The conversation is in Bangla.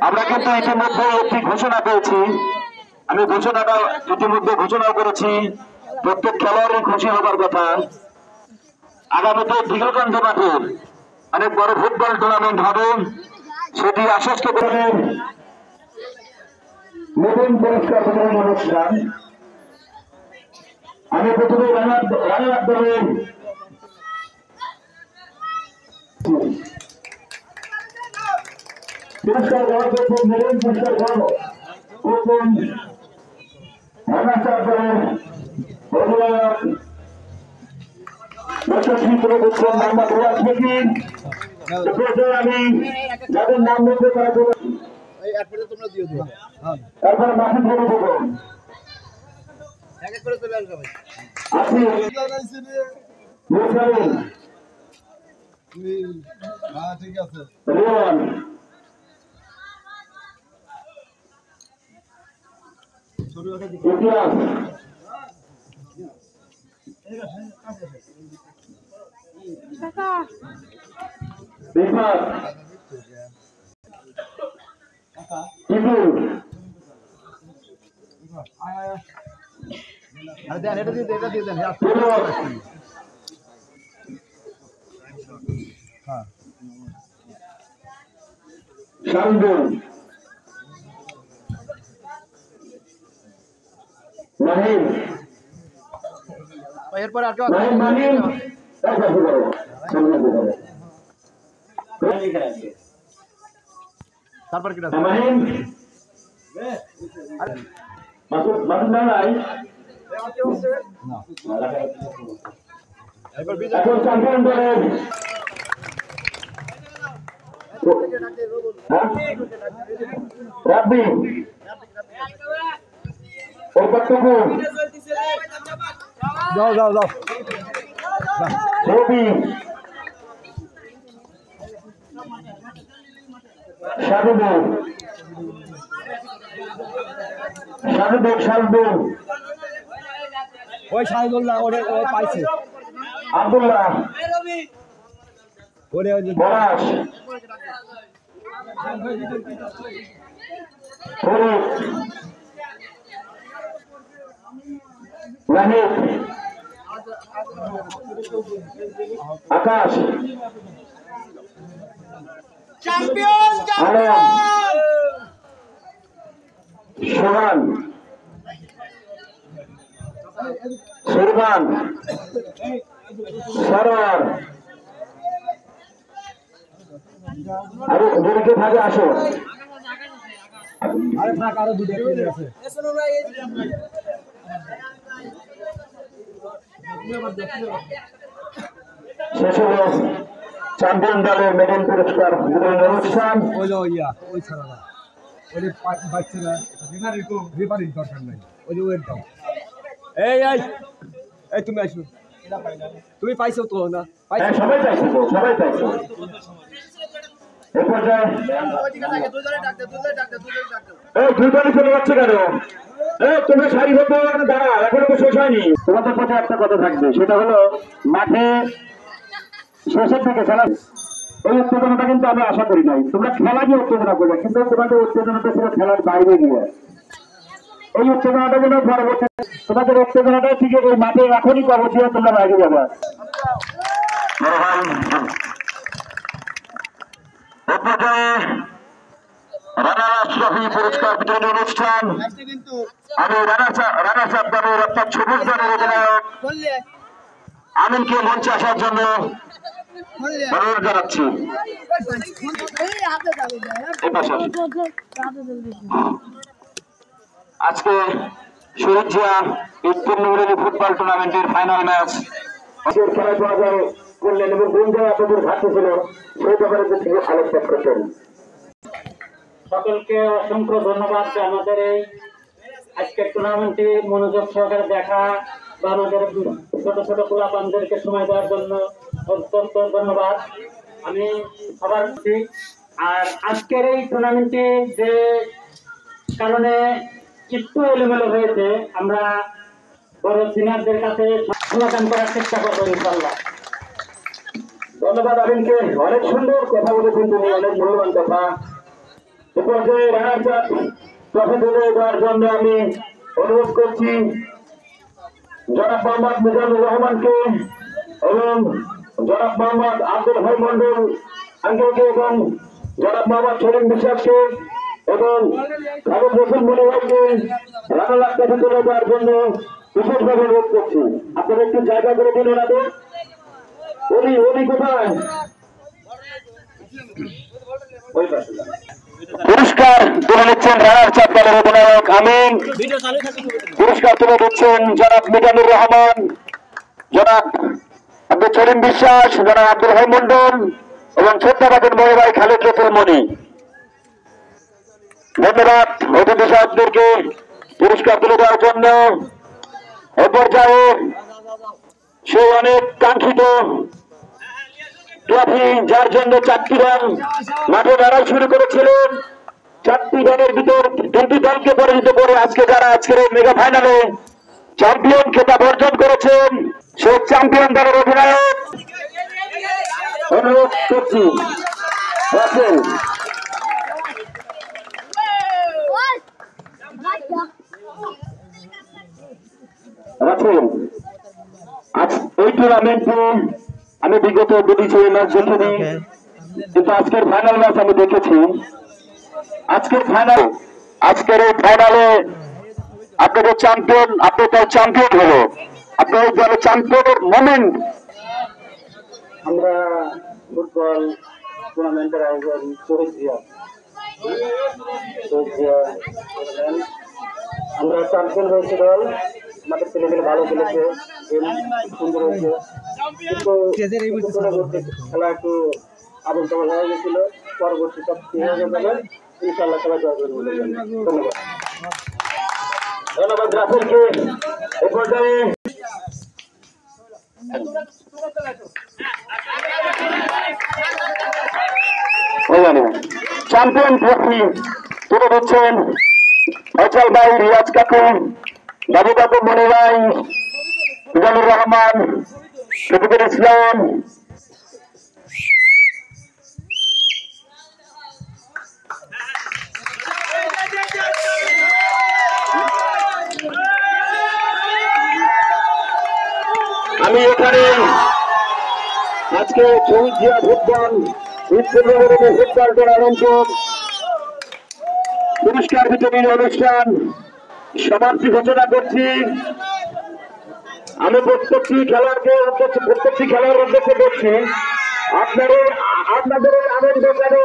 আমরা কিন্তু ইতিমধ্যে একটি ঘোষণা পেয়েছি। আমি ঘোষণাটা ইতিমধ্যে ঘোষণা করেছি, প্রত্যেক খেলোয়াড়ই খুশি হবার কথা। আগামীতে দীঘলগঞ্জ মাঠে অনেক বড় ফুটবল টুর্নামেন্ট হবে, সেটি আশ্বস্ত করে নতুন পুরস্কার বিতরণ অনুষ্ঠান। আমি প্রথমে রানার দলের পুরস্কার গ্রহণ করছেন, নতুন পুরস্কার গ্রহণ করছেন রানা দলের অধিনায়ক যশস্বী করে দিচ্ছেন মোহাম্মদ রিয়াজ মিকিন। আমি যাদের নাম বলতে তারা তারপরে মাসুদ বলে দেবো। ঠিক আছে ইতিহাস এরপর আর তারপর কি রাব্বি যাও যাও যাও রবি শাহরুখ ওই শাহিদুল্লাহ ওরে পাইছে আব্দুল্লাহ ওরে পলাশ নাহিদ আকাশ চ্যাম্পিয়ন সোহান সুরবান সরোয়ার আরে ওদেরকে ভাগে আসো আরে ফাঁক আরো দুটো আছে শেষ হলো চ্যাম্পিয়ন দলের মেডেল পুরস্কার বিতরণ অনুষ্ঠান। ওই ছাড়া ওই বাচ্চারা রেফারিং দরকার নাই, ওই যে ওয়েট দাও। এই তুমি আসো, তুমি পাইছো তো না? সবাই পাইছো, সবাই পাইছো। দুই দলই চলে যাচ্ছে কেন? তুমি সারি হতে দাঁড়া, এখনো তো শেষ হয়নি। তোমাদের পথে একটা কথা থাকবে, সেটা হলো মাঠে শেষের থেকে খেলা এই উত্তেজনাটা কিন্তু আমি আশা করি নাই। তোমরা খেলা নিয়ে উত্তেজনা করবে, কিন্তু তোমাদের উত্তেজনাটা ছিল খেলার বাইরে গিয়ে। এই উত্তেজনাটা যেন পরবর্তী তোমাদের উত্তেজনাটা ঠিক এই মাঠে এখনই কবর দিয়ে তোমরা বাইরে যাবে। পুরস্কার বিতরণ অনুষ্ঠান। আমি রানা সাহেব দলের অর্থাৎ সবুজ দলের অধিনায়ক আমিনকে মঞ্চে আসার জন্য অনুরোধ জানাচ্ছি। আজকে শহীদ জিয়া পূর্ণমিলনী ফুটবল টুর্নামেন্টের ফাইনাল ম্যাচ খেলা করলেন এবং কোন জায়গায় আপনাদের ঘাটতি ছিল সেই ব্যাপারে থেকে আলোকপাত করছেন। সকলকে অসংখ্য ধন্যবাদ আমাদের এই আজকের টুর্নামেন্টে মনোযোগ সহকারে দেখা বা আমাদের ছোট ছোট পোলাপানদেরকে সময় দেওয়ার জন্য অত্যন্ত ধন্যবাদ আমি সবার প্রতি। আর আজকের এই টুর্নামেন্টে যে কারণে একটু এলোমেলো হয়েছে, আমরা পরে সিনিয়রদের কাছে সমাধান করার চেষ্টা করবো ইনশাল্লাহ। ধন্যবাদ আমিনকে, অনেক সুন্দর কথা বলেছেন তুমি, অনেক মূল্যবান কথা। এ পর্যায়ে রানার্স আপ ট্রফি তুলে দেওয়ার জন্য আমি অনুরোধ করছি জনাব মোহাম্মদ মিজানুর রহমানকে এবং জনাব মোহাম্মদ আব্দুল হাই মন্ডল আঙ্কেলকে এবং জনাব মোহাম্মদ সলিম বিশ্বাসকে এবং খালেদ রসুল মনি ভাইকে রানার্স আপ ট্রফি তুলে দেওয়ার জন্য বিশেষভাবে অনুরোধ করছি। আপনারা একটু জায়গা করে দিন ওনাদের। উনি কোথায়? পুরস্কার তুলে নিচ্ছেন রানার্স আপ দলের অধিনায়ক আমিন। পুরস্কার তুলে দিচ্ছেন জনাব মিজানুর রহমান, জনাব আব্দুল সলিম বিশ্বাস, জনাব আব্দুল হাই মন্ডল এবং শ্রদ্ধাভাজন বড় ভাই খালেদ রসুল মনি। ধন্যবাদ অতিথি সাহেবদেরকে পুরস্কার তুলে দেওয়ার জন্য। এ পর্যায়ে সেই অনেক কাঙ্ক্ষিত ট্রফি, যার জন্য 4টি দল মাঠে লড়াই শুরু করেছিলেন, 4টি দলের ভিতর 2টি দলকে পরাজিত করে আজকে যারা আজকের এই মেগা ফাইনালে চ্যাম্পিয়ন খেতাব অর্জন করেছেন, সেই চ্যাম্পিয়ন দলের অধিনায়ক অনুরোধ করছি রাসেল। রাসেল, আজ এই টুর্নামেন্টে আমি বিগত দুটি ম্যাচ দেখিনি, কিন্তু আজকের ফাইনাল ম্যাচ আমি দেখেছি। আজকের এই ফাইনালে আপনাদের চ্যাম্পিয়ন, আপনার দল চ্যাম্পিয়ন হলো, আপনার দলের চ্যাম্পিয়নের মোমেন্ট। আমরা ফুটবল টুর্নামেন্টের আয়োজন করেছি, আমরা চ্যাম্পিয়ন হয়েছি দল। আমাদের ছেলেমেয়ে ভালো খেলেছে, সুন্দর হয়েছে, কিন্তু খেলা একটু আবল তাবল হয়ে গেছিল। পরবর্তী সব ঠিক হয়ে যাবে ইনশাল্লাহ, সবাই জয় করবে বলে। ধন্যবাদ। ধন্যবাদ রাসেলকে। এ পর্যায়ে চ্যাম্পিয়ন ট্রফি তুলে দিচ্ছেন ফয়সাল ভাই, রিয়াজ কাকু, বাবু কাকু, মনি ভাই, মিজানুর রহমান, শফিকুল ইসলাম। আমি এখানে আজকে শহীদ জিয়া ফুটবল ফুটবল টুর্নামেন্টের পুরস্কার বিতরণী অনুষ্ঠান সমাপ্তি ঘোষণা করছি। আমি প্রত্যেকটি খেলোয়াড়কে উদ্দেশ্যে করছি, আপনাদের আনন্দ কেন